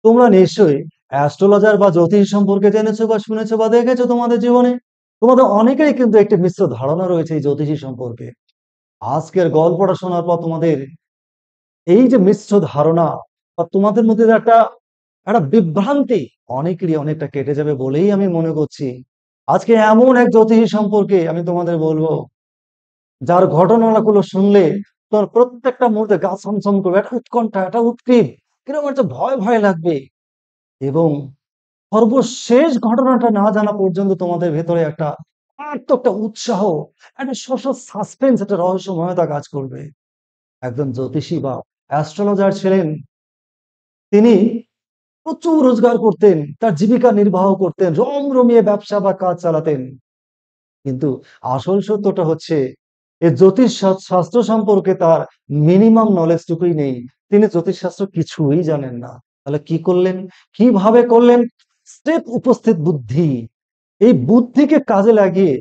তোমরা নিশ্চয়ই অ্যাস্ট্রোলজার বা জ্যোতিষ সম্পর্কে জেনেছো বা শুনেছো বা দেখেছো তোমাদের জীবনে। তোমাদের অনেকেরই কিন্তু একটি মিশ্র ধারণা রয়েছে এই জ্যোতিষী সম্পর্কে। আজকের গল্পটা শোনার পর তোমাদের এই যে মিশ্র ধারণা বা তোমাদের মধ্যে যে একটা একটা বিভ্রান্তি অনেকেরই অনেকটা কেটে যাবে বলেই আমি মনে করছি। আজকে এমন এক জ্যোতিষী সম্পর্কে আমি তোমাদের বলবো, যার ঘটনাগুলো শুনলে তোমার প্রত্যেকটা মুহূর্তে গা ছমছম করবে, একটা উৎকণ্ঠা, একটা উদ্গ্রীব, কিরকম একটা ভয় ভয় লাগবে। এবং সর্বশেষ ঘটনাটা না জানা পর্যন্ত তোমাদের ভেতরে একটা একটা উৎসাহ, একটা সাসপেন্স, একটা রহস্যময়তা কাজ করবে। একজন জ্যোতিষী বা অ্যাস্ট্রোলজার ছিলেন তিনি। প্রচুর রোজগার করতেন, তার জীবিকা নির্বাহ করতেন, রমরমিয়ে ব্যবসা বা কাজ চালাতেন। কিন্তু আসল সত্যটা হচ্ছে এই জ্যোতিষ শাস্ত্র সম্পর্কে তার মিনিমাম নলেজটুকুই নেই। তিনি জ্যোতিষশাস্ত্র কিছুই জানেন না। তাহলে কি করলেন, কিভাবে করলেন? স্টেপ উপস্থিত বুদ্ধি, এই বুদ্ধিকে কাজে লাগিয়ে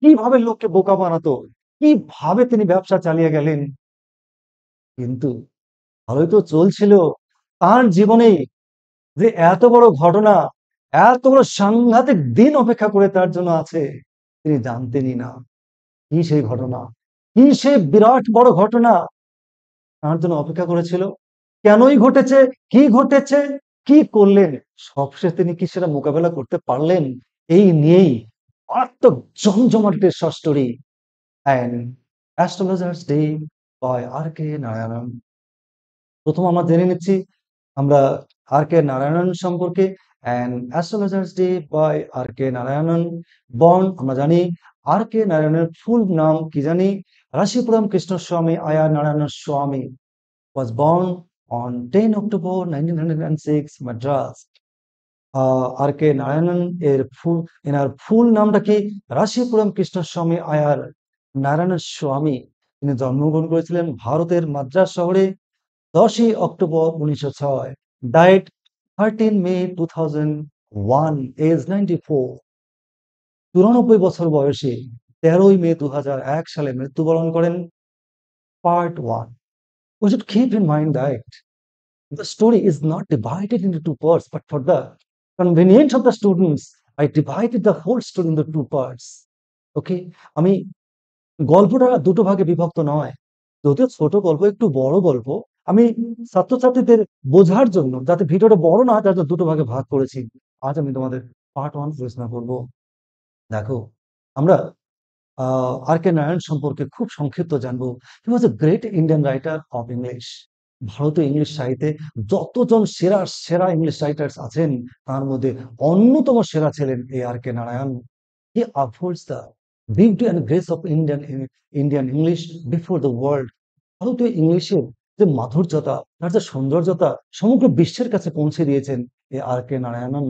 কিভাবে লোককে বোকা বানাতো, কিভাবে তিনি ব্যবসা চালিয়ে গেলেন। কিন্তু ভালোই তো চলছিল তার জীবনে, যে এত বড় ঘটনা, এত বড় সাংঘাতিক দিন অপেক্ষা করে তার জন্য আছে, তিনি জানতেনই না। কি সেই ঘটনা, কি সেই বিরাট বড় ঘটনা তার জন্য অপেক্ষা করেছিল, কেনই ঘটেছে, কি ঘটেছে, কি করলেন, সবশেষে তিনি কি সেটা মোকাবেলা করতে পারলেন? এই নিয়েই মারাত্মক জমজমাট short story an astrologer's day by R K Narayanan. প্রথম আমরা জেনে নিচ্ছি আমরা আর কে নারায়ণন সম্পর্কে। An astrologer's day by R K Narayanan. Born আমরা জানি আর কে নারায়ণের ফুল নাম কি জানি, রাশিপুরম কৃষ্ণস্বামী আয়ার নারায়ণ স্বামী was born on 10 October 1906 Madras. R K Narayanan এর এনার ফুল নামটা কি? রাশিপুরম কৃষ্ণস্বামী আয়ার নারায়ণ স্বামী। তিনি জন্মগ্রহণ করেছিলেন ভারতের মাদ্রাজ শহরে 10ই অক্টোবর 1906। ডাইড 13 মে 2001, এজ 94। 94 বছর বয়সে 13ই মে 2001 সালে মৃত্যুবরণ করেন। Part one. We should keep in mind that the story is not divided into two parts, but for the convenience of the students, I divided the whole story into two parts. Okay, আমি গল্পটা দুটো ভাগে বিভক্ত নয়, যদিও ছোট গল্প, একটু বড় গল্প। আমি ছাত্রছাত্রীদের বোঝার জন্য, যাতে ভিডিওটা বড় না হয়, তার জন্য দুটো ভাগে ভাগ করেছি। আজ আমি তোমাদের পার্ট ওয়ান আলোচনা করবো। দেখো, আমরা আর কে নারায়ণ সম্পর্কে খুব সংক্ষিপ্ত জানবো। He was a great Indian writer of English. ভারতীয় ইংলিশ সাহিত্যে যতজন সেরা সেরা ইংলিশ রাইটার্স আছেন, তার মধ্যে অন্যতম সেরা ছিলেন এই R K Narayan. He upholds the beauty and grace of Indian English before the world. ভারতীয় ইংলিশের যে মাধুর্যতা, তার যে সৌন্দর্যতা সমগ্র বিশ্বের কাছে পৌঁছে দিয়েছেন এই R K Narayanan.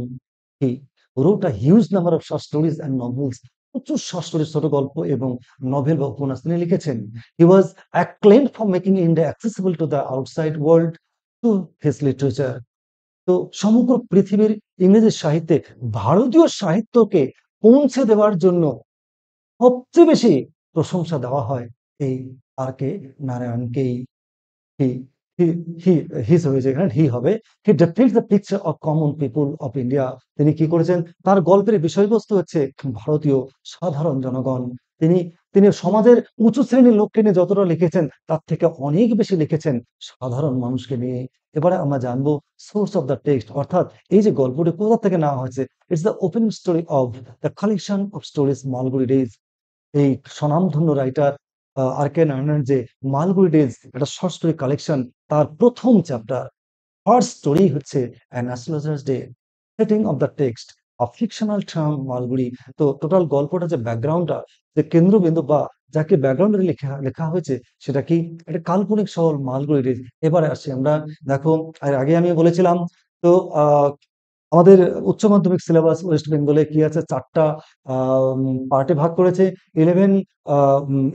He wrote a huge number of short stories and novels. প্রচুর শর্ট স্টোরি, ছোট গল্প এবং নভেল বা উপন্যাস তিনি লিখেছেন। হি ওয়াজ acclaimed for making India accessible to the outside world through his literature. তো সমগ্র পৃথিবীর ইংরেজি সাহিত্যে ভারতীয় সাহিত্যকে পৌঁছে দেওয়ার জন্য সবচেয়ে বেশি প্রশংসা দেওয়া হয় এই আর কে নারায়ণকেই। হি হি হি হিস হয়েছে, এখানে হি হবে। He depicts the picture of common people of India. তিনি কি করেছেন, তার গল্পের বিষয়বস্তু হচ্ছে ভারতীয় সাধারণ জনগণ। তিনি তিনি সমাজের উঁচু শ্রেণীর লোককে নিয়ে যতটা লিখেছেন, তার থেকে অনেক বেশি লিখেছেন সাধারণ মানুষকে নিয়ে। এবারে আমরা জানবো সোর্স অফ দ্য টেক্সট, অর্থাৎ এই যে গল্পটি কোথা থেকে নেওয়া হয়েছে। It's the open story of the collection of stories Malgudi days. এই স্বনামধন্য রাইটার আর কে নারায়ণের যে মালগুড়ি ডেজ, একটা শর্ট স্টোরি কালেকশন, তার প্রথম চ্যাপ্টার, ফার্স্ট স্টোরি হচ্ছে an astrologers day. Setting of the text of fictional term Malgudi. তো টোটাল গল্পটা যে ব্যাকগ্রাউন্ডটা, যে কেন্দ্রবিন্দু বা যাকে ব্যাকগ্রাউন্ডে লেখা লেখা হয়েছে, সেটা কি একটা কাল্পনিক শহর মালগুড়ি ডেজ। এবারে আসছি আমরা। দেখো, আর আগে আমি বলেছিলাম, তো আমাদের উচ্চ মাধ্যমিক সিলেবাস ওয়েস্ট বেঙ্গলে কি আছে, চারটা পার্টে ভাগ করেছে। ইলেভেন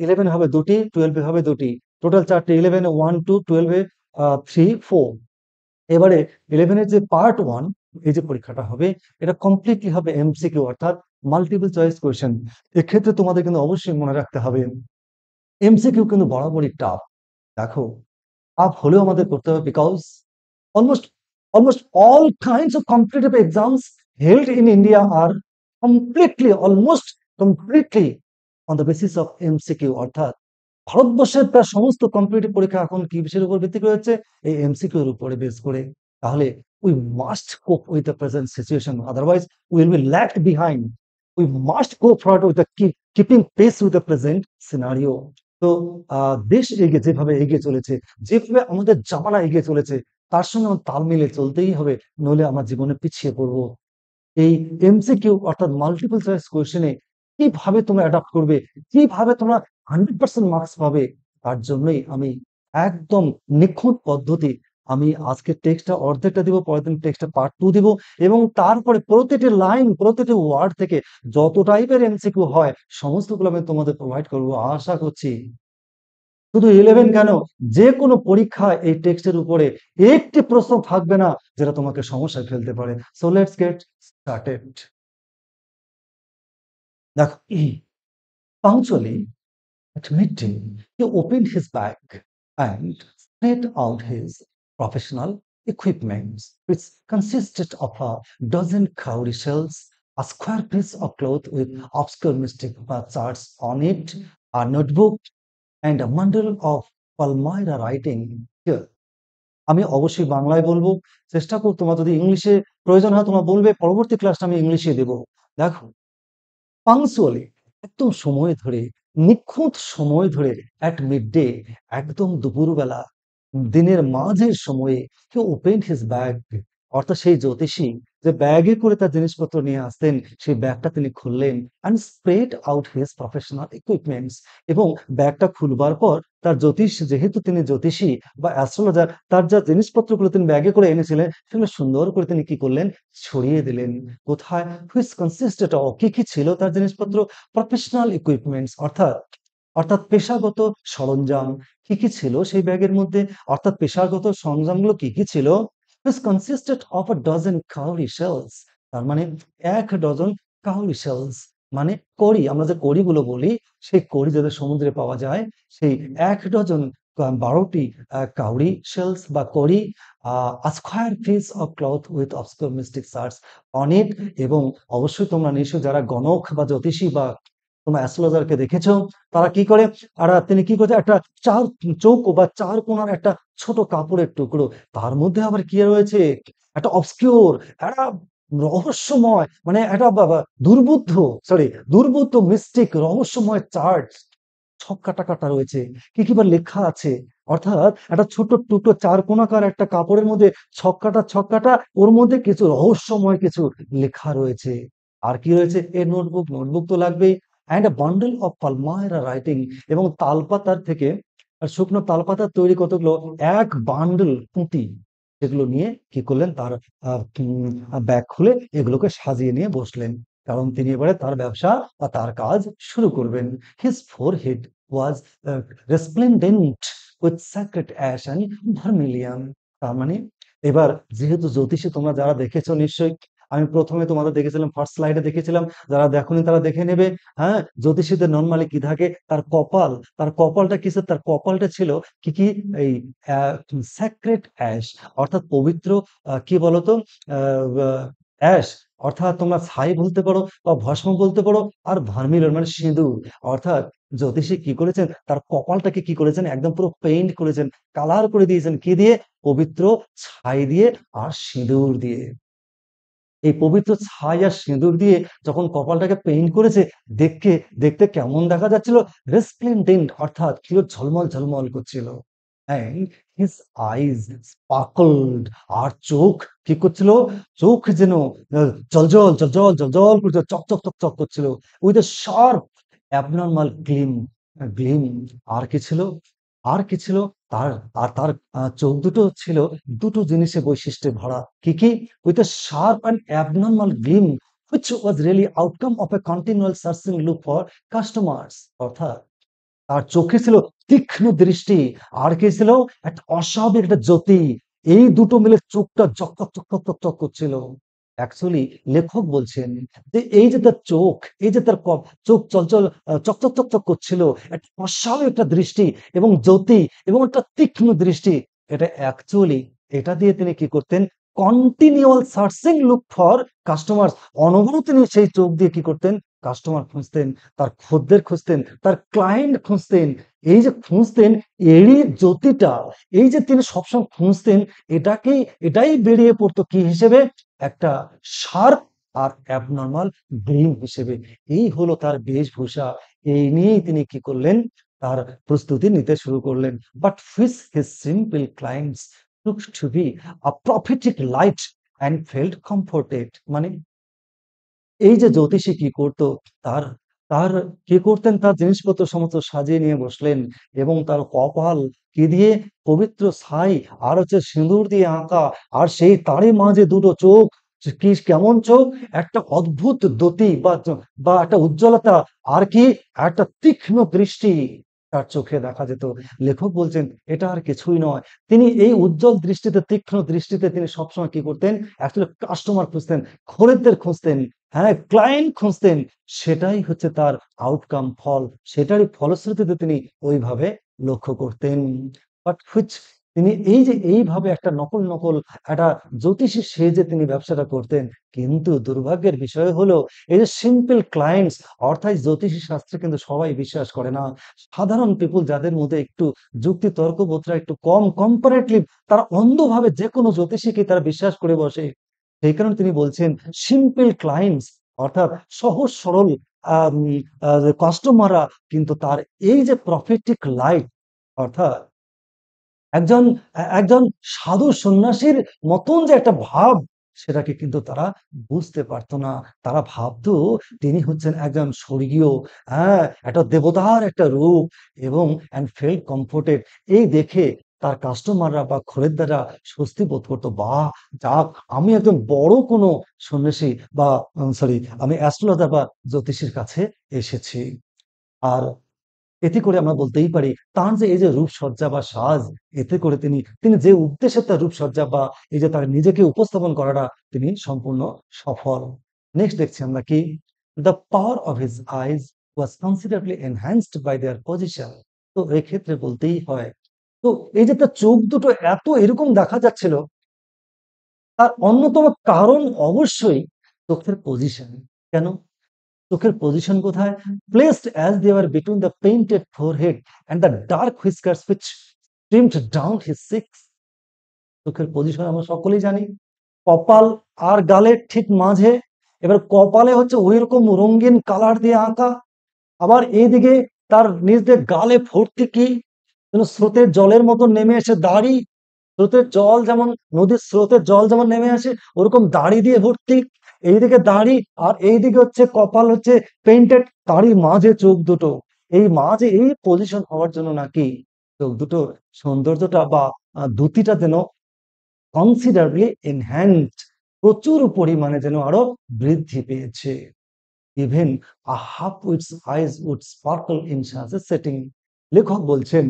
11 হবে দুটি, 12 হবে দুটি, টোটাল চারটে। 11-এ 1, 2, 12-এ 3, 4। এবারে 11-এর যে পার্ট ওয়ান, এই যে পরীক্ষাটা হবে, এটা কমপ্লিটলি হবে এমসিকিউ, অর্থাৎ মাল্টিপল চয়েস কোয়েশ্চেন। এক্ষেত্রে তোমাদের কিন্তু অবশ্যই মনে রাখতে হবে এমসিকিউ কিন্তু বরাবরই টাফ। দেখো, টাফ হলেও আমাদের করতে হবে, because almost almost all kinds of competitive exams held in India are almost completely on the basis of MCQ, অর্থাৎ ভারতবর্ষের প্রায় সমস্ত কম্পিটিটিভ পরীক্ষা এখন কি বিষয়ের উপর ভিত্তি করে হচ্ছে? এই এমসিকিউ এর উপরে বেস করে। তাহলে we must cope with the present situation, otherwise we will be lagged behind. We must go forward with the keeping pace with the present scenario. তো দেশ যেভাবে এগিয়ে চলেছে, যেভাবে আমাদের জামানা এগিয়ে চলেছে, তার সঙ্গে আমার তাল মিলিয়ে চলতেই হবে, নইলে আমার জীবনে পিছিয়ে পড়বো। এই এমসিকিউ অর্থাৎ মাল্টিপল চয়েস কোয়েশ্চেনে কিভাবে তোমরা অ্যাডাপ্ট করবে, কিভাবে তোমরা 100% মার্কস পাবে, তার জন্যই আমি একদম নিখুঁত পদ্ধতি, আমি আজকে টেক্সটটা অর্ধেকটা দিব, পরের দিন টেক্সটটা পার্ট 2 দিব, এবং তারপরে প্রতিটি লাইন, প্রতিটি ওয়ার্ড থেকে যত টাইপের এমসিকিউ হয় সমস্তগুলো আমি তোমাদের প্রোভাইড করব। আশা করছি শুধু 11 কেন, যে কোনো পরীক্ষায় এই টেক্সটের উপরে একটি প্রশ্ন থাকবে না যেটা তোমাকে সমস্যায় ফেলতে পারে। So let's get started. দেখো, punctually at midday, he opened his bag and spread out his professional equipment, which consisted of a dozen cowrie shells, a square piece of cloth with obscure mystic charts on it, a notebook, and a bundle of Palmyra writing. Here, আমি অবশ্যই বাংলায় বলবো, চেষ্টা করো তোমরা যদি ইংলিশে প্রয়োজন হয় তোমরা বলবে, পরবর্তী ক্লাসটা আমি ইংলিশে দেব। দেখো, পাংচুয়ালি একদম সময় ধরে, নিখুঁত সময় ধরে, অ্যাট মিড ডে, একদম দুপুরবেলা, দিনের মাঝের সময়ে, হি ওপেন্ড হিজ ব্যাগ, অর্থাৎ সেই জ্যোতিষী যে ব্যাগে করে তার জিনিসপত্র নিয়ে আসতেন, সেই ব্যাগটা তিনি খুললেন, and spread out his professional equipments, এবং ব্যাগটা খুলবার পর তার যেহেতু তিনি জ্যোতিষী বা অ্যাস্ট্রোলজার, তার যা জিনিসপত্রগুলো তিনি ব্যাগে করে এনেছিলেন সেগুলো সুন্দর করে তিনি কি করলেন? ছড়িয়ে দিলেন। কোথায়? হুইচ কনসিস্টেড অফ, কি কি ছিল তার জিনিসপত্র? প্রফেশনাল ইকুইপমেন্টস, অর্থাৎ অর্থাৎ পেশাগত সরঞ্জাম। কি কি ছিল সেই ব্যাগের মধ্যে? অর্থাৎ পেশাগত সরঞ্জামগুলো কি কি ছিল? হুইচ কনসিস্টেড অফ আ ডজন কাউরি শেলস, তার মানে 1 ডজন কাউরি শেলস, মানে কড়ি, আমরা যে কড়িগুলো বলি, সেই কড়ি যাদের সমুদ্রে পাওয়া যায়, সেই 1 ডজন 12টি কাউরি শেলস বা কড়ি, a square piece of cloth with obscure mystic charts on it, এবং অবশ্যই তোমরা নিশ্চয়ই যারা গণক বা জ্যোতিষী বা তোমরা অ্যাস্ট্রোলজারকে দেখেছো, তারা কি করে? আর তিনি কি করছে? একটা চার চৌকো বা চার কোণার একটা ছোট কাপড়ের টুকরো, তার মধ্যে আবার কি রয়েছে? একটা অবস্কিউর, একটা রহস্যময়, মানে একটা দুর্বোধ্য, সরি, দুর্বোধ্য মিস্টিক রহস্যময় চার্ট, ছক্কাটা কাটা রয়েছে। কি কি বা লেখা আছে? অর্থাৎ একটা ছোট টুকরো চার কোণাকার একটা কাপড়ের মধ্যে ছক্কাটা ছক্কাটা, ওর মধ্যে কিছু রহস্যময় কিছু লেখা রয়েছে। আর কি রয়েছে? এ নোটবুক, নোটবুক তো লাগবেই, and a bundle of palmyra writing, এবং তালপাতার থেকে শুকনো তালপাতার তৈরি কতগুলো, এক বান্ডেল পুঁতি, সেগুলো নিয়ে কি করলেন? তার ব্যাগ খুলে এগুলোকে সাজিয়ে নিয়ে বসলেন, কারণ তিনি এবারে তার ব্যবসা বা তার কাজ শুরু করবেন। His forehead was resplendent with sacred ash and vermilion. তার মানে এবার যেহেতু জ্যোতিষী তোমরা যারা দেখেছো নিশ্চয়ই, আমি প্রথমে তোমাদের দেখেছিলাম, ফার্স্ট স্লাইডে দেখেছিলাম, যারা দেখোনি তারা দেখে নেবে। হ্যাঁ, জ্যোতিষীদের নরমালি কি থাকে? তার কপাল, তার কপালটা কিসের? তার কপালটা ছিল কি কি? এই স্যাক্রেড অ্যাশ, অর্থাৎ পবিত্র, কি বলতো, অ্যাশ, অর্থাৎ তোমরা ছাই বলতে পারো বা ভস্ম বলতে পারো, আর ভার্মিলন মানে সিঁদুর। অর্থাৎ জ্যোতিষী কি করেছেন? তার কপালটাকে কি করেছেন? একদম পুরো পেইন্ট করেছেন, কালার করে দিয়েছেন, কি দিয়ে? পবিত্র ছাই দিয়ে আর সিঁদুর দিয়ে। এই পবিত্র ছাই আর সিঁদুর দিয়ে যখন কপালটাকে পেইন্ট করেছে, দেখতে দেখতে কেমন দেখা যাচ্ছিল? রেসপ্লেন্ডেন্ট, অর্থাৎ কি ঝলমল ঝলমল করছিল। and his eyes sparkled, আর চোখ কি করছিল? চোখ যেন জলজল জলজল জলজল করছিল, চকচক চকচক করছিল, with a sharp abnormal gleam. আর কি ছিল? আর কি ছিল? তার আর তার চোখ দুটো ছিল দুটো জিনিসে বৈশিষ্ট্যে ভরা। কি কি? with a sharp and abnormal gleam, which was really outcome of a continual searching look for customers. অর্থাৎ তার চোখে ছিল তীক্ষ্ণ দৃষ্টি, আর কি ছিল? একটা অস্বাভাবিক একটা জ্যোতি। এই দুটো মিলে চোখটা চকচক চকচক চকচক করছিল। অ্যাকচুয়ালি লেখক বলছেন যে এই যে তার চোখ, এই যে তার চোখ চলচল চকচক চকচক করছিল, একটা অস্বাভাবিক একটা দৃষ্টি এবং জ্যোতি এবং একটা তীক্ষ্ণ দৃষ্টি, এটা অ্যাকচুয়ালি, এটা দিয়ে তিনি কি করতেন? Continual searching look for customer. অনবরত তিনি সেই চোখ দিয়ে কি করতেন? কাস্টমার খুঁজতেন, তার খদ্দের খুঁজতেন, তার ক্লায়েন্ট খুঁজতেন। এই যে খুঁজতেন, এরই জ্যোতিটা, এই যে তিনি সবসময় খুঁজতেন, এটাই বেরিয়ে পড়তো কি হিসেবে? একটা শার্প আর অ্যাবনর্মাল ব্রেইন হিসেবে। এই হলো তার বেশভূষা। এই নিয়েই তিনি কি করলেন? তার প্রস্তুতি নিতে শুরু করলেন। But which his simple clients took to be a prophetic light and felt comforted। মানে এই যে জ্যোতিষী কি করতো? তার তার কি করতেন? তার জিনিসপত্র সমস্ত সাজিয়ে নিয়ে বসলেন এবং তার কপাল কি দিয়ে? পবিত্র ছাই আর হচ্ছে সিঁদুর দিয়ে আঁকা। আর সেই তারই মাঝে দুটো চোখ। কি কেমন চোখ? একটা অদ্ভুত দ্যুতি বা একটা উজ্জ্বলতা, আর কি একটা তীক্ষ্ণ দৃষ্টি তার চোখে দেখা যেত। লেখক বলছেন এটা আর কিছুই নয়। তিনি এই উজ্জ্বল দৃষ্টিতে, তীক্ষ্ণ দৃষ্টিতে তিনি সবসময় কি করতেন? আসলে কাস্টমার খুঁজতেন, খরিদ্দের খুঁজতেন, হ্যাঁ, ক্লায়েন্ট খুঁজতেন। সেটাই হচ্ছে তার আউটকাম, ফল। সেটারই ফলশ্রুতিতে তিনি ওইভাবে লক্ষ্য করতেন। বাট হুইচ তিনি এই যে এইভাবে একটা নকল একটা জ্যোতিষী সেজে তিনি ব্যবসাটা করতেন। কিন্তু দুর্ভাগ্যের বিষয় হলো এই যে সিম্পল ক্লায়েন্টস, অর্থাৎ জ্যোতিষী শাস্ত্রে কিন্তু সবাই বিশ্বাস করে না। সাধারণ পিপল যাদের মধ্যে একটু যুক্তি তর্কবোধটা একটু কম, কম্পারেটলি তারা অন্ধভাবে যেকোনো জ্যোতিষীকে তারা বিশ্বাস করে বসে। সেই কারণে তিনি বলছেন সিম্পল ক্লায়েন্টস, অর্থাৎ সহজ সরল কাস্টমাররা কিন্তু তার এই যে প্রফেটিক লাইট, অর্থাৎ একজন একজন সাধু সন্ন্যাসীর মতন যে একটা ভাব, সেটাকে কিন্তু তারা বুঝতে পারতো না। তারা ভাবতো তিনি হচ্ছেন একজন স্বর্গীয়, হ্যাঁ, একটা দেবতার একটা রূপ এবং and felt comforted। এই দেখে তার কাস্টমাররা বা খরিদ্দাররা স্বস্তি বোধ করতো। বাহ! যাক, আমি একজন বড় কোনো সন্ন্যাসী বা সরি, আমি অ্যাস্ট্রোলজার বা জ্যোতিষীর কাছে এসেছি। আর এতে করে আমরা বলতেই পারি তার যে এই যে রূপসজ্জা বা সাজ, এতে করে তিনি তিনি যে উদ্দেশ্যে তার রূপসজ্জা বা এই যে তার নিজেকে উপস্থাপন করাটা, তিনি সম্পূর্ণ সফল। নেক্সট দেখছি আমরা কি? The power of his eyes was considerably enhanced by their position. তো এক্ষেত্রে বলতেই হয়, তো এই যে তার চোখ দুটো এত এরকম দেখা যাচ্ছিল, তার অন্যতম কারণ অবশ্যই চোখের পজিশন। কেন? চোখের পজিশন কোথায়? Placed as they were between the painted forehead and the dark whiskers which streamed down his cheeks. চোখের পজিশন আমরা সকলেই জানি, কপাল আর গালের ঠিক মাঝে। এবার কপালে হচ্ছে ওইরকম রঙিন কালার দিয়ে আঁকা, আবার এইদিকে তার নিজ দিয়ে গালে ভর্তি কি যেন স্রোতের জলের মতো নেমে এসে দাড়ি। স্রোতের জল যেমন, নদীর স্রোতের জল যেমন নেমে আসে, ওরকম দাড়ি দিয়ে ভর্তি। এইদিকে দাড়ি আর এইদিকে হচ্ছে কপাল হচ্ছে পেইন্টেড, তারই মাঝে চোখ দুটো। এই মাঝে এই পজিশন হওয়ার জন্য নাকি চোখ দুটোর সৌন্দর্যটা বা দ্যুতিটা যেন কনসিডারবলি এনহ্যান্সড, প্রচুর পরিমাণে যেন আরো বৃদ্ধি পেয়েছে। Even a half wit's eyes would sparkle in sunset setting. লেখক বলছেন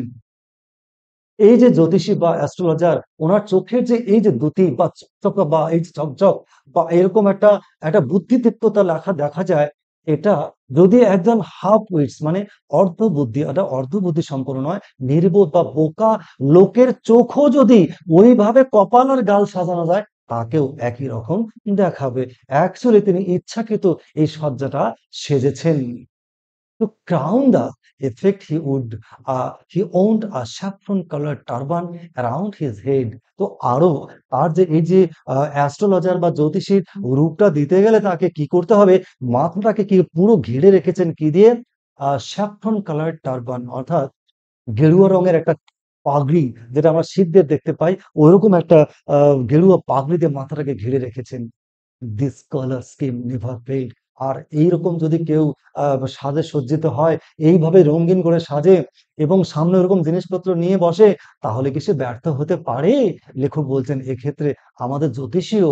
এই যে জ্যোতিষী বা অ্যাস্ট্রোলজার, ওনার চোখের যে এই যে দ্যুতি বা চকচকা বা এই যে ঝকঝক বা এরকম একটা একটা বুদ্ধিদীপ্ততা লেখা দেখা যায়, এটা যদি একজন হাফ উইটস মানে অর্ধ বুদ্ধি, এটা অর্ধ বুদ্ধি সম্পন্ন নয়, নির্বোধ বা বোকা লোকের চোখও যদি ওইভাবে কপাল আর গাল সাজানো যায়, তাকেও একই রকম দেখাবে। অ্যাকচুয়ালি তিনি ইচ্ছাকৃত এই সজ্জাটা সেজেছেন। To crown the effect, he owned a saffron-colored turban around his head। তো আরো তার যে এই যে অ্যাস্ট্রোলজার বা জ্যোতিষীর রূপটা দিতে গেলে তাকে কি করতে হবে? মাথাটাকে কি পুরো ঘিরে রেখেছেন কি দিয়ে? স্যাফরন কালার্ড টারবান, অর্থাৎ গেরুয়া রঙের একটা পাগড়ি, যেটা আমরা শিখদের দেখতে পাই, ওইরকম একটা গেরুয়া পাগড়ি দিয়ে মাথাটাকে ঘিরে রেখেছেন। This colour scheme never failed. আর এইরকম যদি কেউ সাজে সজ্জিত হয়, এইভাবে রঙিন করে সাজে এবং সামনে ওরকম জিনিসপত্র নিয়ে বসে, তাহলে কি সে ব্যর্থ হতে পারে? লেখক বলছেন এক্ষেত্রে আমাদের জ্যোতিষীও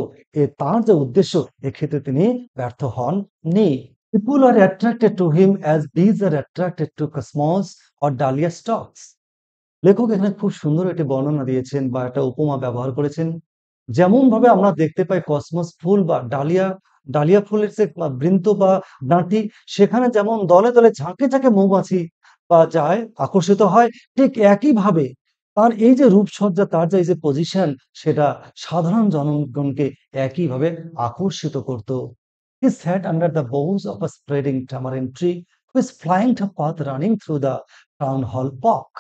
তার যে উদ্দেশ্য, এক্ষেত্রে তিনি ব্যর্থ হননি। People are attracted to him as bees are attracted to cosmos or dahlia stalks। লেখক এখানে খুব সুন্দর একটি বর্ণনা দিয়েছেন বা একটা উপমা ব্যবহার করেছেন। যেমন ভাবে আমরা দেখতে পাই কসমস ফুল বা ডালিয়া, ডালিয়া ফুলের যে বৃন্ত বা ডাঁটি, সেখানে যেমন দলে দলে ঝাঁকে ঝাঁকে মৌমাছি বা যায়, আকর্ষিত হয়, ঠিক একই ভাবে তার এই যে রূপসজ্জা, তার যে এই যে পজিশন, সেটা সাধারণ জনগণকে একইভাবে আকর্ষিত করত। He sat under the boughs of a spreading tamarind tree, whose flying path running through the town hall park.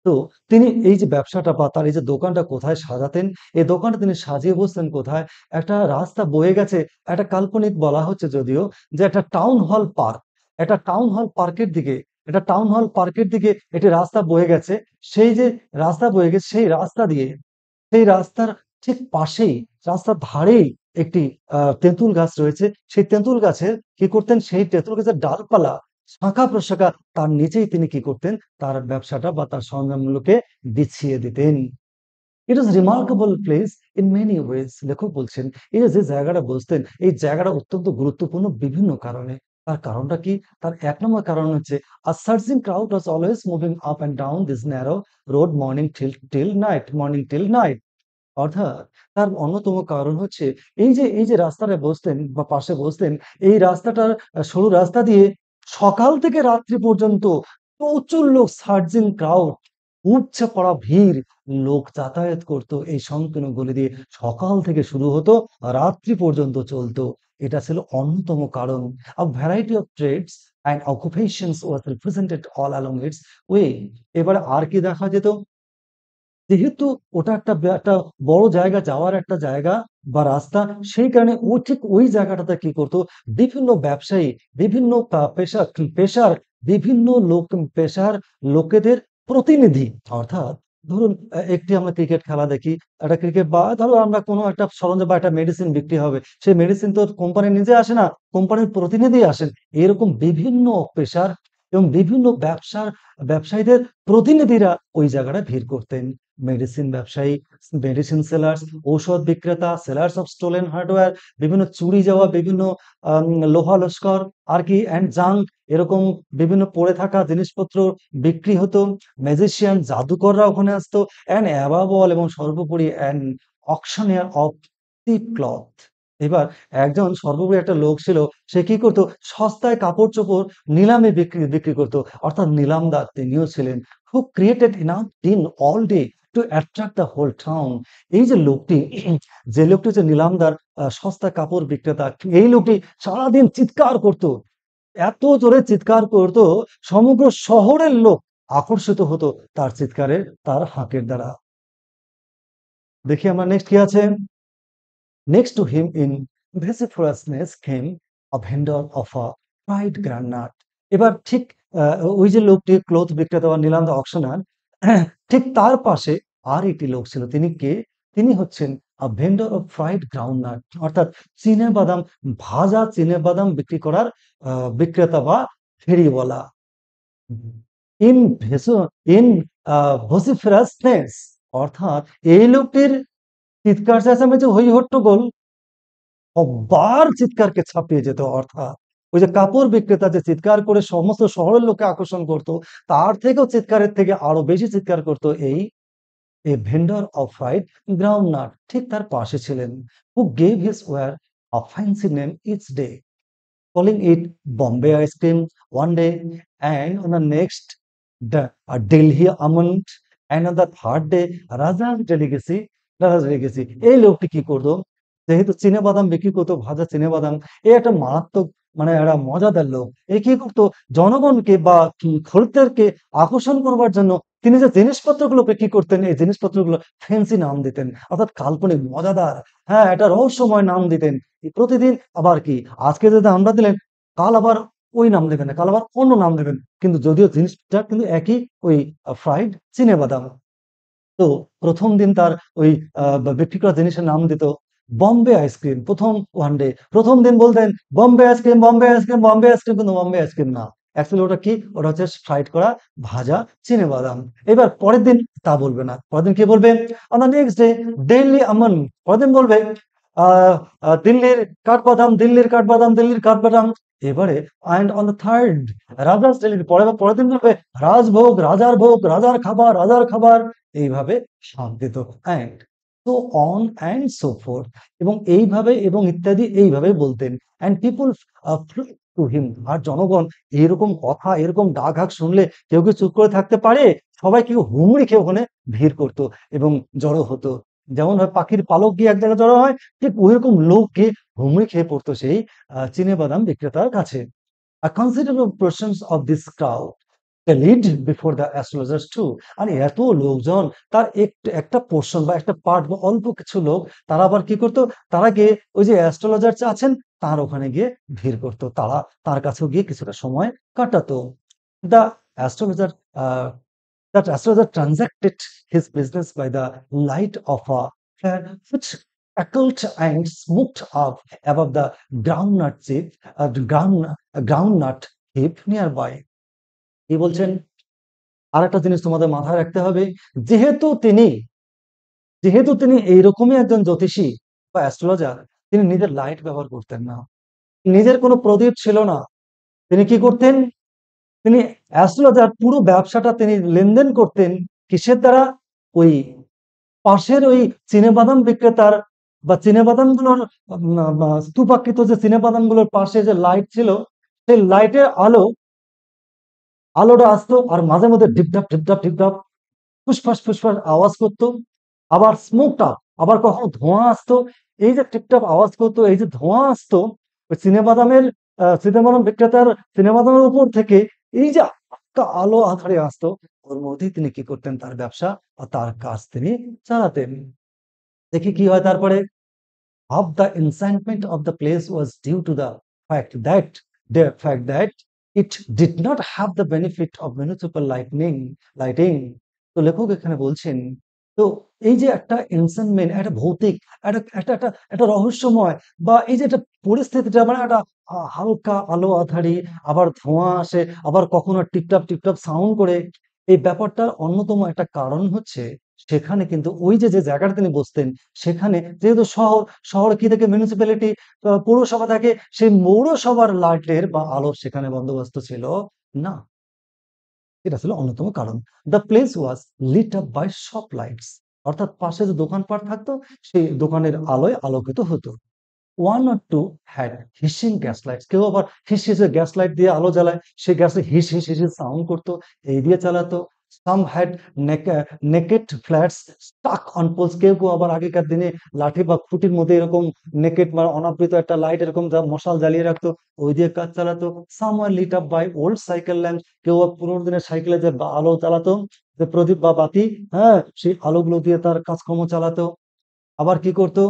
তো তিনি এই যে ব্যবসাটা বা তার এই যে দোকানটা কোথায় সাজাতেন, এই দোকানটা তিনি সাজিয়ে বসতেন কোথায়? একটা রাস্তা বয়ে গেছে, একটা কাল্পনিক বলা হচ্ছে যদিও, যে একটা টাউন হল পার্ক। একটা টাউন হল পার্কের দিকে, একটা টাউন হল পার্কের দিকে একটি রাস্তা বয়ে গেছে। সেই যে রাস্তা বয়ে গেছে, সেই রাস্তা দিয়ে, সেই রাস্তার ঠিক পাশেই, রাস্তার ধারেই একটি তেঁতুল গাছ রয়েছে। সেই তেঁতুল গাছের কি করতেন? সেই তেঁতুল গাছের ডালপালা, শাখা-প্রশাখা, তার নিচেই তিনি কি করতেন? তার ব্যবসাটা বা তার সরঞ্জামগুলোকে বিছিয়ে দিতেন। It is remarkable place in many ways. লেখক বলছেন, এই যে জায়গাটা বসতেন, এই জায়গাটা অত্যন্ত গুরুত্বপূর্ণ বিভিন্ন কারণে। তার কারণটা কি? তার ১ নম্বর কারণ হচ্ছে, a surging crowd was always moving up and down this narrow road morning till night. অর্থাৎ তার অন্যতম কারণ হচ্ছে, এই যে রাস্তাটায় বসতেন বা পাশে বসতেন, এই রাস্তাটার সরু রাস্তা দিয়ে সকাল থেকে রাত্রি পর্যন্ত প্রচুর লোক, সার্জিং ক্রাউড, উপচে পড়া ভিড়, লোক যাতায়াত করত এই সংকীর্ণ গলি দিয়ে। সকাল থেকে শুরু হতো, রাত্রি পর্যন্ত চলতো। এটা ছিল অন্যতম কারণ। A variety of trades and occupations was represented all along its way. এবারে আর কি দেখা যেত? যেহেতু ওটা একটা বড় জায়গা, যাওয়ার একটা জায়গা বা রাস্তা, সেই কারণে ও ঠিক ওই জায়গাটাতে কি করত? বিভিন্ন ব্যবসায়ী, বিভিন্ন পেশার বিভিন্ন পেশার লোকেদের প্রতিনিধি, অর্থাৎ ধরুন একটি আমরা ক্রিকেট খেলা দেখি, একটা ক্রিকেট বা ধরো আমরা কোনো একটা সরঞ্জাম বা একটা মেডিসিন বিক্রি হবে। সেই মেডিসিন তো কোম্পানি নিজে আসে না, কোম্পানির প্রতিনিধি আসেন। এরকম বিভিন্ন পেশার এবং বিভিন্ন ব্যবসায়ীদের প্রতিনিধিরা ওই জায়গাটায় ভিড় করতেন। মেডিসিন ব্যবসায়ী, মেডিসিন সেলার্স, ঔষধ বিক্রেতা, সেলার্স অফ স্টোলেন হার্ডওয়্যার, বিভিন্ন চুরি যাওয়া বিভিন্ন লোহা লস্কর আর কি অ্যান্ড জাঙ্ক, এরকম বিভিন্ন পড়ে থাকা জিনিসপত্র বিক্রি হতো। ম্যাজিশিয়ান, জাদুকররা ওখানে আসতো। অ্যান্ড অ্যাবাভ অল, এবং সর্বোপরি অ্যান্ড অকশনিয়ার অফ চিপ ক্লথ। এবার একজন সর্বোপরি একটা লোক ছিল, সে কি করতো? সস্তায় কাপড় চোপড় নিলামে বিক্রি বিক্রি করতো, অর্থাৎ নিলামদার তিনিও ছিলেন। Who created enough din all day to attract the whole town. এই যে লোকটি, যে লোকটি হচ্ছে নিলামদার, সস্তা কাপড় বিক্রেতা, এই লোকটি সারাদিন চিৎকার করত, এত জোরে চিৎকার করত, সমগ্র শহরের লোক আকর্ষিত হতো তার চিৎকারে, তার হাঁকের দ্বারা। দেখি আমরা নেক্সট কি আছে। Next to him in vociferousness came a vendor of a fried granite. এবার ঠিক ওই যে লোকটি ক্লথ বিক্রেতা বা নিলামদা অকশনার, ঠিক তার পাশে আর একটি লোক ছিল। তিনি কে? তিনি হচ্ছেন ভেন্ডর অফ ফ্রাইড গ্রাউন্ডনাট, অর্থাৎ চীনে বাদাম, ভাজা চীনে বাদাম বিক্রি করার বিক্রেতা বা ফেরিওয়ালা। ইন ভেসো ইন ভোসিফেরাসনেস, অর্থাৎ এই লোকটির চিৎকার চেঁচামেচি হই হট্টগোল সবার চিৎকারকে ছাপিয়ে যেত। অর্থাৎ ওই যে কাপড় বিক্রেতা যে চিৎকার করে সমস্ত শহরের লোককে আকর্ষণ করত, তার থেকেও চিৎকারের থেকে আরো বেশি চিৎকার করত এই a vendor of fried groundnut. ঠিক তার পাশে ছিলেন, who gave his ware a fancy name each day, calling it Bombay ice cream one day, and on the next, the Delhi almond, and on the third day, Raja's delicacy. রাজার delicacy। এই লোকটি কি করতো? যেহেতু চীনে বাদাম বিক্রি করতো, ভাজা চীনে বাদাম, এই একটা মারাত্মক, মানে একটা মজাদার লোক। এ কি করতো? জনগণকে বা খরিদ্দারকে আকর্ষণ করবার জন্য তিনি যে জিনিসপত্রগুলো বিক্রি করতেন, এই জিনিসপত্রগুলো ফ্যান্সি নাম দিতেন, অর্থাৎ কাল্পনিক, মজাদার, হ্যাঁ, একটা রহস্যময় নাম দিতেন। প্রতিদিন আবার কি, আজকে যদি আমরা দিলেন, কাল আবার ওই নাম দেবেন না, কাল আবার অন্য নাম দেবেন, কিন্তু যদিও জিনিসটা কিন্তু একই, ওই ফ্রাইড চিনে বাদাম। তো প্রথম দিন তার ওই বিক্রি করা জিনিসের নাম দিত বম্বে আইসক্রিম। প্রথম ওয়ান ডে, প্রথম দিন বলতেন Bombay ice cream, Bombay ice cream, Bombay ice cream, কিন্তু বম্বে আইসক্রিম না, অ্যাকচুয়ালি ওটা কি? ওটা হচ্ছে ফ্রাইড করা ভাজা চিনে বাদাম। এবার পরের দিন তা বলবে না, পরের দিন কি বলবে? On the next day, Delhi আমন। পরের দিন বলবে দিল্লির কাঠবাদাম, দিল্লির কাঠবাদাম, দিল্লির কাঠবাদাম। এবারে অ্যান্ড অন দ্য থার্ড, রাজাস দিল্লির। পরের দিন বলবে রাজভোগ, রাজার ভোগ, রাজার খাবার, রাজার খাবার। এইভাবে সাপ দিত, and so on and so fourth, এবং এইভাবে এবং ইত্যাদি এইভাবে বলতেন। And people to him. আর জনগণ এরকম কথা, এরকম ডাক-হাক শুনলে কেউ কি চুপ করে থাকতে পারে? সবাই কেউ হুমড়ি খেয়ে ওখানে ভিড় করত এবং জড়ো হতো। যেমন হয় পাখির পালক গিয়ে এক জায়গায় জড়ো হয়, ঠিক ওইরকম লোক গিয়ে হুমড়ি খেয়ে পড়তো সেই চিনেবাদাম বিক্রেতার কাছে। A considerable portions of this crowd they lead before the astrologers too. আর এত লোকজন, তার একটা পোর্শন বা একটা পার্ট বা অল্প কিছু লোক, তারা আবার কি করতো? তারা গিয়ে ওই যে অ্যাস্ট্রোলজার আছেন, তার ওখানে গিয়ে ভিড় করতো। তারা তার কাছেও গিয়ে কিছুটা সময় কাটাতো। The astrologer that astrologer transacted his business by the light of a flare which crackled and smoked up above the groundnut chip, groundnut heap nearby. কি বলছেন? আরেকটা জিনিস তোমাদের মাথায় রাখতে হবে, যেহেতু তিনি যেহেতু তিনি এইরকমই একজন জ্যোতিষী বা অ্যাস্ট্রোলজার, তিনি নিজের লাইট ব্যবহার করতেন না। নিজের কোনো প্রদীপ ছিল না। তিনি কি করতেন? তিনি অ্যাস্ট্রোলজার পুরো ব্যবসাটা তিনি লেনদেন করতেন কিসের দ্বারা? ওই পাশের ওই চিনেবাদাম বিক্রেতার বা চিনেবাদামগুলোর স্তূপাকৃত যে চিনেবাদামগুলোর পাশে যে লাইট ছিল, সেই লাইটের আলোটা আসতো আর মাঝে মধ্যে ঢিপঢাপ ঢিপঢাপ ঢিপঢাপ ফুসফাস ফুসফাস আওয়াজ করতো। আবার স্মোকটা, আবার কখনো ধোঁয়া আসতো। এই যে টিপটাপ আওয়াজ করতো, এই যে ধোঁয়া আসতো, ওই চিনেবাদাম বিক্রেতার চিনেবাদামের উপর থেকে এই যে একটা আলো আঁধারে আসতো, ওর মধ্যেই তিনি কি করতেন? তার ব্যবসা বা তার কাজ তিনি চালাতেন। দেখি কি হয় তারপরে। Half the enchantment of the place was due to the fact that it did not have the benefit of municipal lighting. তো লেখক এখানে বলছেন, তো এই যে একটা enchantment, একটা ভৌতিক, একটা রহস্যময়, বা এই যে একটা পরিস্থিতিটা, মানে একটা হালকা আলো আঁধারি, আবার ধোঁয়া আসে, আবার কখনো টিপটাপ টিপটাপ সাউন্ড করে। এই ব্যাপারটার অন্যতম একটা কারণ হচ্ছে, সেখানে কিন্তু ওই যে জায়গাটা তিনি বসতেন, সেখানে যেহেতু শহর কি থেকে মিউনিসিপ্যালিটি, পৌরসভা থাকে, সেই পৌরসভার লাইটের বা আলোর সেখানে বন্দোবস্ত ছিল না। এটা ছিল অন্যতম কারণ। The place was lit up by shop lights. অর্থাৎ পাশে যে দোকানপাট থাকতো, সেই দোকানের আলোয় আলোকিত হতো। One or two had hissing gas lights. কেউ আবার হিস হিসে গ্যাস লাইট দিয়ে আলো জ্বালায়, সেই গ্যাসে হিস হিস হিস সাউন্ড করতো, এই দিয়ে চালাতো। Some had naked flares stuck on poles. কেউ আবার আগেকার দিনে লাঠি বা খুঁটির মধ্যে এরকম নেকেড মানে অনাবৃত একটা লাইট এরকম মশাল জ্বালিয়ে রাখতো, ওই দিয়ে কাজ চালাতো। Some were lit up by old cycle lamp. কেউ পুরোনো দিনের সাইকেলে যে আলো চালাতো, যে প্রদীপ বা বাতি, হ্যাঁ, সেই আলোগুলো দিয়ে তার কাজকর্ম চালাতো। আবার কি করতো?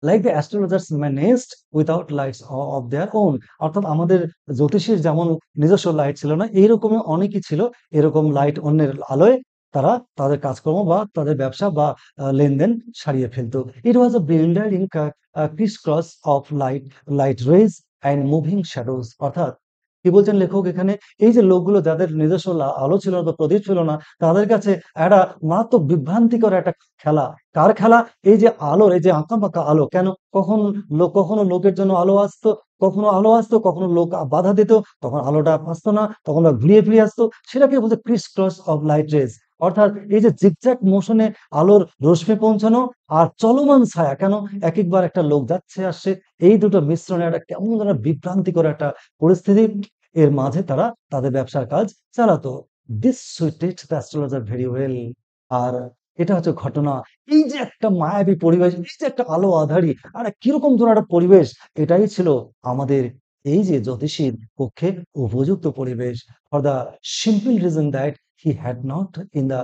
Like the astrologers managed without lights of their own. অর্থাৎ আমাদের জ্যোতিষীর যেমন নিজস্ব লাইট ছিল না, এইরকমই অনেকেই ছিল এরকম লাইট অন্যের আলোয় তারা তাদের কাজকর্ম বা তাদের ব্যবসা বা লেনদেন সারিয়ে ফেলতো। It was a bewildering Chris cross of light rays and moving shadows. অর্থাৎ কি বলছেন লেখক এখানে? এই যে লোকগুলো যাদের নিজস্ব আলো ছিল না বা প্রদীপ ছিল না, তাদের কাছে একটা মারাত্মক বিভ্রান্তিকর একটা খেলা। কার খেলা? এই যে আলোর, এই যে আঁকাবাঁকা আলো। কেন? কখনো লোকের জন্য আলো আসতো, কখনো লোক বাধা দিত, তখন আলোটা আসতো না, তখন ঘুরিয়ে ফিরিয়ে আসতো। সেটাকে বলছে criss cross of light rays. অর্থাৎ এই যে জিগজ্যাগ মোশনে আলোর রশ্মি পৌঁছানো আর চলমান ছায়া। কেন? একেকবার একটা লোক যাচ্ছে আসছে, এই দুটো মিশ্রণে একটা কেমন যেন বিভ্রান্তিকর একটা পরিস্থিতি, এর মাঝে তারা তাদের ব্যবসার কাজ চালাতো। This suited the astrologer very well. আর এটা হচ্ছে ঘটনা। এই যে একটা মায়াবী পরিবেশ, এই যে একটা আলো আঁধারি আর কিরকম যেন একটা পরিবেশ, এটাই ছিল আমাদের এই যে জ্যোতিষীর পক্ষে উপযুক্ত পরিবেশ। For the simple reason that he had not in the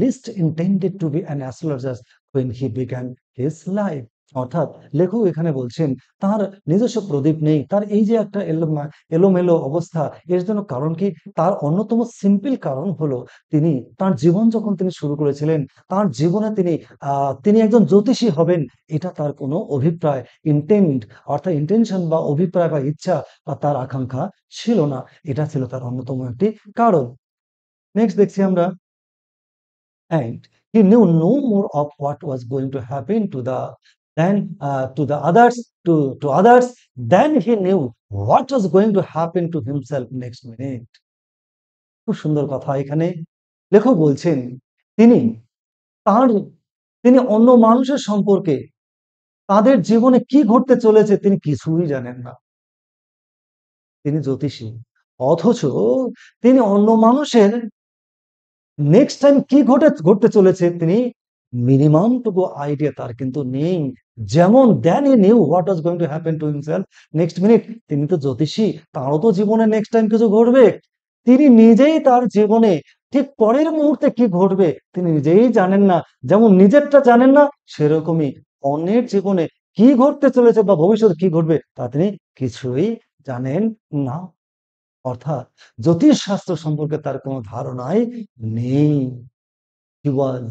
least intended to be an astrologer when he began his life. অর্থাৎ লেখক এখানে বলছেন, তার নিজস্ব প্রদীপ নেই, তার এই যে একটা এলোমেলো অবস্থা, এর জন্য কারণ কি? তার অন্যতম সিম্পল কারণ হলো, তিনি তার জীবন যখন তিনি শুরু করেছিলেন, তার জীবনে তিনি একজন জ্যোতিষী হবেন, এটা তার কোনো অভিপ্রায়, অর্থাৎ ইন্টেনশন বা অভিপ্রায় বা ইচ্ছা বা তার আকাঙ্ক্ষা ছিল না। এটা ছিল তার অন্যতম একটি কারণ। নেক্সট দেখছি আমরা, and he knew no more of what was going to happen to others than he knew what was going to happen to himself next minute. খুব সুন্দর কথা এখানে লেখক বলছেন, তিনি তার তিনি অন্য মানুষের সম্পর্কে, তাদের জীবনে কি ঘটতে চলেছে তিনি কিছুই জানেন না। তিনি জ্যোতিষী। অথচ তিনি অন্য মানুষের নেক্সট টাইম কি ঘটতে চলেছে তিনি মিনিমাম টুকু আইডিয়া তার কিন্তু নেই। যেমন then he knew what was going to happen to himself next minute. তিনি তো জ্যোতিষী, তারও তো জীবনে নেক্সট টাইম কিছু ঘটবে। তিনি নিজেই তার জীবনে ঠিক পরের মুহূর্তে কি ঘটবে তিনি নিজেই জানেন না। যেমন নিজেরটা জানেন না, সেরকমই অন্যের জীবনে কি ঘটতে চলেছে বা ভবিষ্যতে কি ঘটবে তা তিনি কিছুই জানেন না। অর্থাৎ জ্যোতিষ শাস্ত্র সম্পর্কে তার কোনো ধারণাই নেই। He was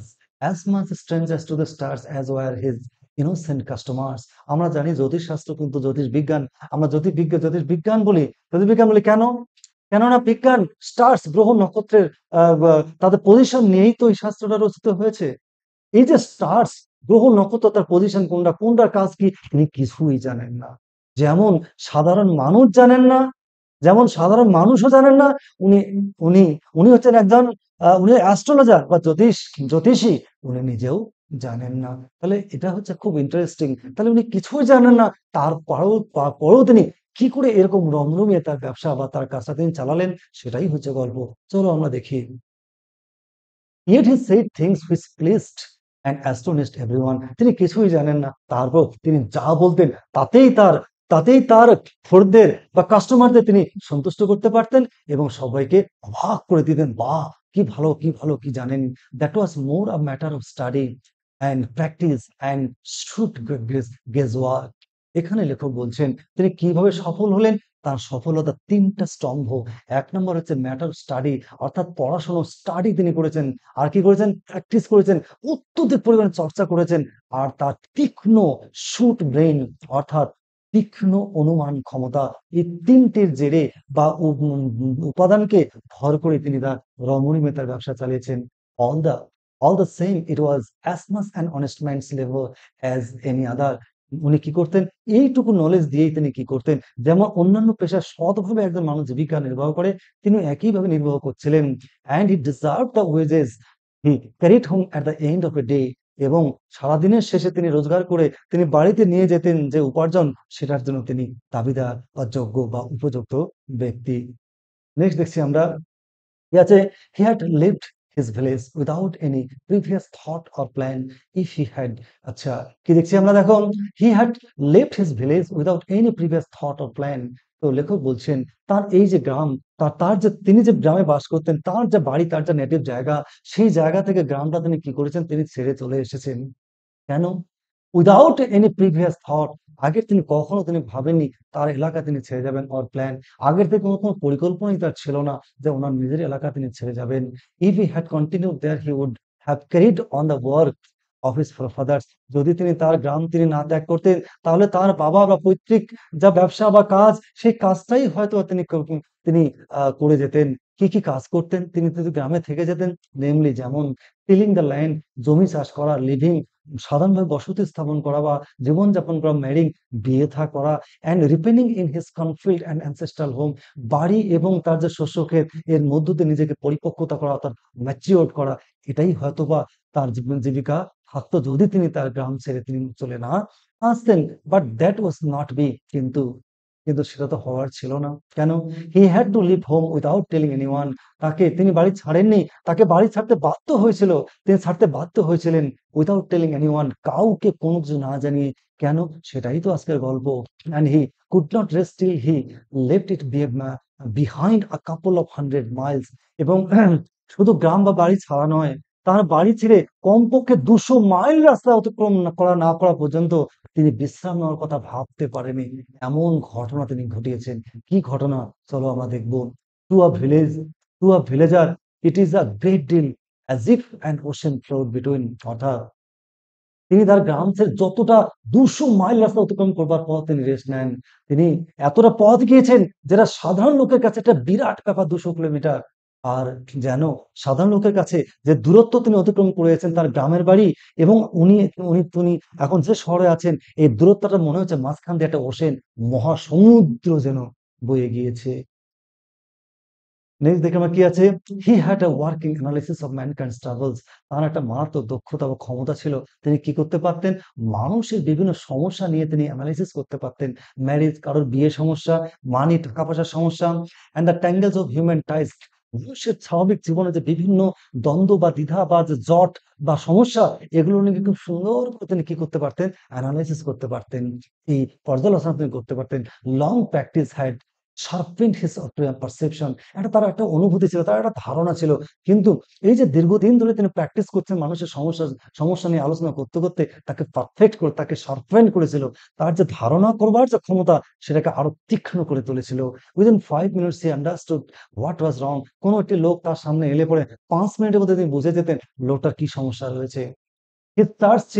as much strangers to the stars as were his innocent customers. আমরা জানি জ্যোতিষশাস্ত্র কিন্তু জ্যোতিষবিজ্ঞান। আমরা জ্যোতিষবিজ্ঞান বলি কেন? কেননা বিজ্ঞান স্টার্স গ্রহ নক্ষত্রের তাদের পজিশন নিয়েই তো এই শাস্ত্রটা রচিত হয়েছে। এই যে স্টার্স গ্রহ নক্ষত্র তার পজিশন কোনটার কাজ কি তিনি কিছুই জানেন না। যেমন সাধারণ মানুষ জানেন না, যেমন সাধারণ মানুষও জানেন না, উনি উনি উনি হচ্ছেন একজন উনি অ্যাস্ট্রোলজার বা জ্যোতিষী, উনি নিজেও জানেন না। তাহলে এটা হচ্ছে খুব ইন্টারেস্টিং। তাহলে উনি কিছুই জানেন না, তারপরেও তিনি কি করে এরকম রমরমিয়ে তার ব্যবসা বা তার কাজটা তিনি চালালেন, সেটাই হচ্ছে গল্প। চলো আমরা দেখি। Yet he said things which pleased and astonished everyone. তিনি কিছুই জানেন না, তারপর তিনি যা বলতেন তাতেই তার খদ্দের বা কাস্টমারদের তিনি সন্তুষ্ট করতে পারতেন এবং সবাইকে অবাক করে দিতেন। বাহ, কি ভালো, কি ভালো, কি জানেন। That was more a matter of study and practice and should guess work. এখানে লেখক বলছেন তিনি কিভাবে সফল হলেন। তার সফলতার তিনটা স্তম্ভ। এক নম্বর হচ্ছে ম্যাটার স্টাডি, অর্থাৎ পড়াশোনা স্টাডি তিনি করেছেন। আর কি করেছেন? প্র্যাকটিস করেছেন, অত্যধিক পরিমাণে চর্চা করেছেন। আর তার তীক্ষ্ণ শুট ব্রেইন, অর্থাৎ তীক্ষ্ণ অনুমান ক্ষমতা, এই তিনটির জেরে বা উপাদানকে ভর করে তিনি তার রমণীমে তার ব্যবসা চালিয়েছেন। All the all the same it was as much an honest man's level as any other. উনি কি করতেন? এইটুকু নলেজ দিয়েই তিনি কি করতেন? যেমন অন্যান্য পেশা সৎভাবে একজন মানুষ জীবিকা নির্বাহ করে, তিনি একইভাবে নির্বাহ করছিলেন। And he deserve the wages he carried home at the end of a day. এবং সারাদিনের শেষে তিনি রোজগার করে তিনি বাড়িতে নিয়ে যেতেন যে উপার্জন, সেটার জন্য তিনি দাবিদার বা যোগ্য বা উপযুক্ত ব্যক্তি। নেক্সট দেখছি আমরা কি আছে। He had left his village without any previous thought or plan. If he had আচ্ছা কি দেখছি আমরা দেখো, he had left his village without any previous thought or plan. তো লেখক বলছেন তার এই যে গ্রাম, তার যে তিনি যে গ্রামে বাস করতেন, তার যে বাড়ি, তার যে নেটিভ জায়গা, সেই জায়গা থেকে গ্রামটা তিনি কি করেছেন? তিনি ছেড়ে চলে এসেছেন। কেন? Without any previous thought. আগে তিনি কখনো তিনি ভাবেননি তার এলাকা তিনি ছেড়ে যাবেন অর প্ল্যান। আগের থেকে কোনো পরিকল্পনাই তার ছিল না যে ওনার নিজের এলাকা তিনি ছেড়ে যাবেন। If he had continued there he would have carried on the work of his fathers. যদি তিনি তার গ্রাম তিনি না ত্যাগ করতেন, তাহলে তার বাবা বা পৈতৃক যা ব্যবসা বা কাজ, সেই কাজটাই হয়তো তিনি করে যেতেন। কি কাজ করতেন? তিনি যদি গ্রামে থেকে যেতেন, নেমলি যেমন টিলিং দ্য ল্যান্ড, জমি চাষ করা, লিভিং সাধারণভাবে বসতি স্থাপন করা বা জীবনযাপন করা, ম্যারিং বিয়ে থা করা, and ripening in his cornfield and ancestral home, বাড়ি এবং তার যে শস্য ক্ষেত এর মধ্য দিয়ে নিজেকে পরিপক্কতা করা, অর্থাৎ ম্যাচিওর করা, এটাই হয়তোবা তার জীবন জীবিকা থাকতো যদি তিনি তার গ্রাম ছেড়ে তিনি চলে না আসতেন। But that was not be, কিন্তু কিন্তু সেটা তো হওয়ার ছিল না। কেন? He had to leave home without telling anyone. তিনি বাড়ি ছাড়েননি, তাকে বাড়ি ছাড়তে বাধ্য হয়েছিল, তিনি ছাড়তে বাধ্য হয়েছিলেন উইদাউট টেলিং এনিওয়ান, কাউকে কোনো কিছু না জানিয়ে। কেন? সেটাই তো আজকের গল্প। And he could not rest till he left it behind a couple of 100 Miles. এবং শুধু গ্রাম বা বাড়ি ছাড়া নয়, তার বাড়ি ছেড়ে কমপক্ষে 200 মাইল রাস্তা অতিক্রম না করা পর্যন্ত তিনি বিশ্রাম নেওয়ার কথা ভাবতে পারেনি। এমন ঘটনা তিনি ঘটিয়েছেন। কি ঘটনা? চলো আমরা দেখব। To a village, to a villager it is a great deal as if an ocean flowed between. অর্থাৎ তিনি তার গ্রাম ছেড়ে যতটা 200 মাইল রাস্তা অতিক্রম করবার পর তিনি রেস্ট নেন। তিনি এতটা পথ গিয়েছেন যেটা সাধারণ লোকের কাছে একটা বিরাট ব্যাপার, 200 কিলোমিটার। আর যেন সাধারণ লোকের কাছে যে দূরত্ব তিনি অতিক্রম করেছেন তার গ্রামের বাড়ি এবং উনি উনি উনি এখন যে শহরে আছেন, এই দূরত্বটা মনে হচ্ছে মাঝখান দিয়ে একটা ওশেন, মহাসমুদ্র যেন বয়ে গিয়েছে। নেক্সট দেখে আমরা কি আছে, he had a working analysis of mankind struggles. তার একটা মারাত্মক দক্ষতা বা ক্ষমতা ছিল। তিনি কি করতে পারতেন? মানুষের বিভিন্ন সমস্যা নিয়ে তিনি অ্যানালাইসিস করতে পারতেন। ম্যারেজ, কারোর বিয়ে সমস্যা, মানি, টাকা পয়সার সমস্যা, and the tangles of human ties. মানুষের স্বাভাবিক জীবনে যে বিভিন্ন দ্বন্দ্ব বা দ্বিধা বা যে জট বা সমস্যা, এগুলো নিয়ে খুব সুন্দর করে তিনি কি করতে পারতেন? অ্যানালাইসিস করতে পারতেন। এই পর্যালোচনা তিনি করতে পারতেন। Long practice had sharpened his perception। একটা তার একটা অনুভূতি ছিল, তার একটা ধারণা ছিল। কিন্তু এই যে দীর্ঘদিন ধরে তিনি প্র্যাকটিস করছেন মানুষের সমস্যা নিয়ে আলোচনা করতে, করতে তাকে পারফেক্ট করে তাকে শার্পেন করেছিল। তার যে ধারণা করবার যে ক্ষমতা সেটাকে আরো তীক্ষ্ণ করে তুলেছিল। Within 5 minutes he understood what was wrong। কোন একটি লোক তার সামনে এলে পরে ৫ মিনিটের মধ্যে তিনি বুঝে যেতেন লোকটার কি সমস্যা রয়েছে। He starts to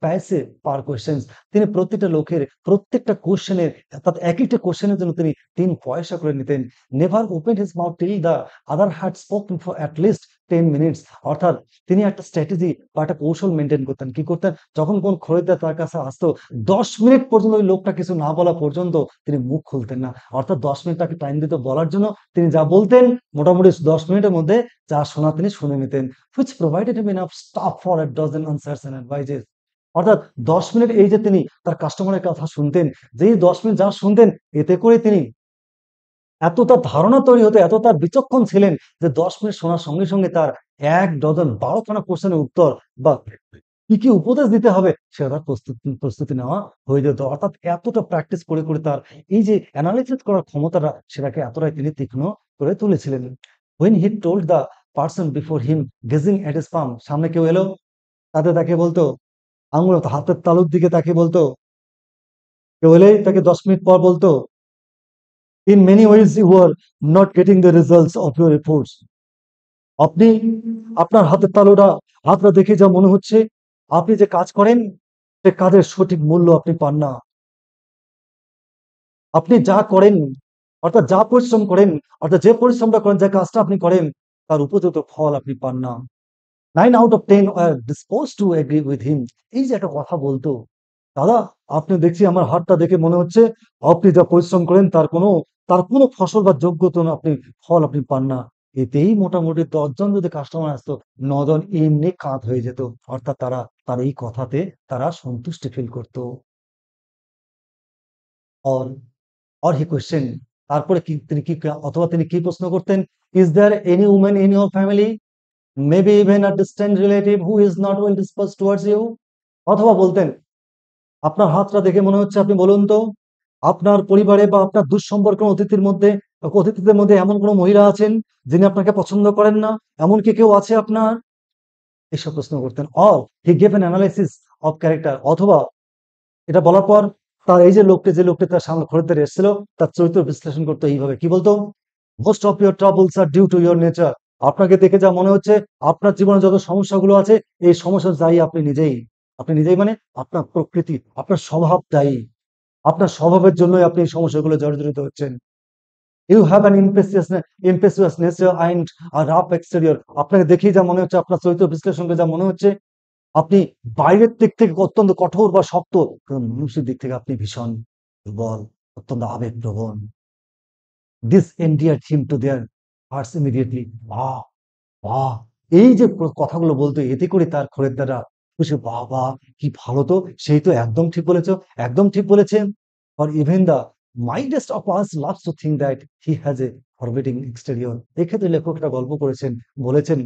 passive per questions। তিনি প্রত্যেকটা লোকের প্রত্যেকটা কোশ্চেনের অর্থাৎ একেকটা কোশ্চেনের জন্য তিনি ৩ পয়সা করে নিতেন। Never open his mouth till the other had spoken for at least 10 minutes. অর্থাৎ তিনি একটা স্ট্র্যাটেজি বা একটা কৌশল মেইনটেইন করতেন। কি করতেন? যখন কোন খরিদ্দার তার কাছে আসতো ১০ মিনিট পর্যন্ত ওই লোকটা কিছু না বলা পর্যন্ত তিনি মুখ খুলতেন না। অর্থাৎ ১০ মিনিট তাকে টাইম দিত বলার জন্য। তিনি যা বলতেন মোটামুটি ১০ মিনিটের মধ্যে যা শোনার তিনি শুনে নিতেন। which provided him enough stuff for a dozen answers and advices। অর্থাৎ ১০ মিনিট এই যে তিনি তার কাস্টমারের কথা শুনতেন, যেই ১০ মিনিট যা শুনতেন এতে করে তিনি এত তার ধারণা তৈরি হতো, এত তার বিচক্ষণ ছিলেন যে ১০ মিনিট শোনার সঙ্গে, সঙ্গে তার ১ ডজন ১২ খানা কোশ্চেনের উত্তর বা কি, কি উপদেশ দিতে হবে সেটা তার প্রস্তুতি নেওয়া হয়ে যেত। অর্থাৎ এতটা প্র্যাকটিস করে, করে তার এই যে এনালাইসিস করার ক্ষমতাটা সেটাকে এতটাই তিনি তীক্ষ্ণ করে তুলেছিলেন। When he told the person before him gazing at his palm, সামনে কেউ এলো, তাকে বলতো আঙুল হাতের তালুর দিকে তাকিয়ে বলতো, কেউ এলেই তাকে ১০ মিনিট পর বলতো, "In many ways you are not getting the results of your efforts"। আপনি আপনার হাতের তালুটা হাতটা দেখে যা মনে হচ্ছে আপনি যে কাজ করেন সে কাজের সঠিক মূল্য আপনি পান না। আপনি যা করেন অর্থাৎ যা পরিশ্রম করেন অর্থাৎ যে পরিশ্রমটা করেন যে কাজটা আপনি করেন তার উপযুক্ত ফল আপনি পান না। 9 out of 10 are disposed to agree with him। এই যে একটা কথা বলতো, দাদা আপনি দেখছি আমার হাতটা দেখে মনে হচ্ছে আপনি যা পরিশ্রম করেন তার কোনো ফসল বা যোগ্যতা আপনি ফল আপনি পান না। এতেই মোটামুটি ১০ জন যদি কাস্টমার আসতো ৯ জন এমনি কাত হয়ে যেত। অর্থাৎ তার এই কথাতে তারা সন্তুষ্টি ফিল করত। অর অর হি কোয়েশ্চেন, তারপরে কি তিনি কি অথবা তিনি কি প্রশ্ন করতেন? Is there any women in your family, maybe even a distant relative who is not well disposed towards you? অথবা বলতেন, আপনার হাতটা দেখে মনে হচ্ছে আপনি বলুন তো, আপনার পরিবারে বা আপনার দুঃসম্পর্ক অতিথিদের মধ্যে এমন কোন মহিলা আছেন যিনি আপনাকে পছন্দ করেন না? এমন কি কেউ আছে আপনার? এসব প্রশ্ন করতেন। Or he gave an analysis of character. অথবা এটা বলার পর তার এই যে লোকটি তার সামনে খরিদ্দার এসেছিল তার চরিত্র বিশ্লেষণ করতো এইভাবে। কি বলতো? Most of your troubles are due to your nature. আপনাকে দেখে যা মনে হচ্ছে আপনার জীবনে যত সমস্যাগুলো আছে এই সমস্যার দায়ী আপনি নিজেই। আপনি নিজেই মানে আপনার প্রকৃতি, আপনার স্বভাব দায়ী। আপনার স্বভাবের জন্যই আপনি এই সমস্যাগুলো জর্জরিত হচ্ছেন। You have an impetuous nature and a rough exterior. আপনাকে দেখেই যা মনে হচ্ছে আপনার চরিত্র বিশ্লেষণ করে যা মনে হচ্ছে আপনি বাইরের দিক থেকে অত্যন্ত কঠোর বা শক্ত, কিন্তু মানসিক দিক থেকে আপনি ভীষণ দুর্বল, অত্যন্ত আবেগপ্রবণ। This endeared him to their hearts immediately। বাহ! বাহ! এই যে কথাগুলো বলতো এতে করে তার খরিদ্দাররা খুশি, বাহ! বাহ! কি ভালো তো! সেই তো একদম ঠিক বলেছ, একদম ঠিক বলেছেন। or even the mildest of us loves to think that he has a forbidding exterior। এক্ষেত্রে লেখক একটা গল্প করেছেন, বলেছেন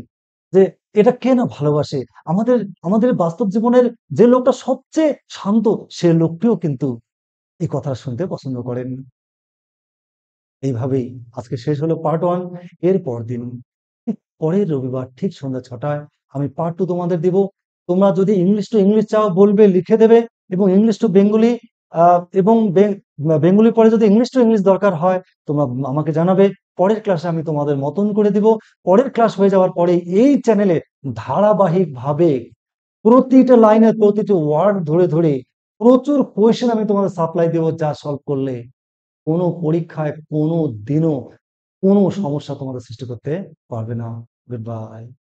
যে এটা কে না ভালোবাসে? আমাদের আমাদের বাস্তব জীবনের যে লোকটা সবচেয়ে শান্ত সে লোকটিও কিন্তু এই কথা শুনতে পছন্দ করেন। এইভাবেই আজকে শেষ হলো পার্ট 1। এর পরদিন ঠিক পরের রবিবার ঠিক সন্ধ্যা ৬টায় আমি পার্ট 2 তোমাদের দিব। তোমরা যদি ইংলিশ টু ইংলিশ চাও বলবে, লিখে দেবে এবং ইংলিশ টু বেঙ্গলি এবং বেঙ্গলি পরে যদি ইংলিশ টু ইংলিশ দরকার হয় তোমরা আমাকে জানাবে। পরের ক্লাসে আমি তোমাদের মতন করে দিব। পরের ক্লাস হয়ে যাওয়ার পরে এই চ্যানেলে ধারাবাহিকভাবে প্রতিটা লাইনের প্রতিটি ওয়ার্ড ধরে, ধরে প্রচুর কোয়েশ্চেন আমি তোমাদের সাপ্লাই দেব যা সলভ করলে কোনো পরীক্ষায় কোনো দিনও কোনো সমস্যা তোমাদের সৃষ্টি করতে পারবে না। Good bye.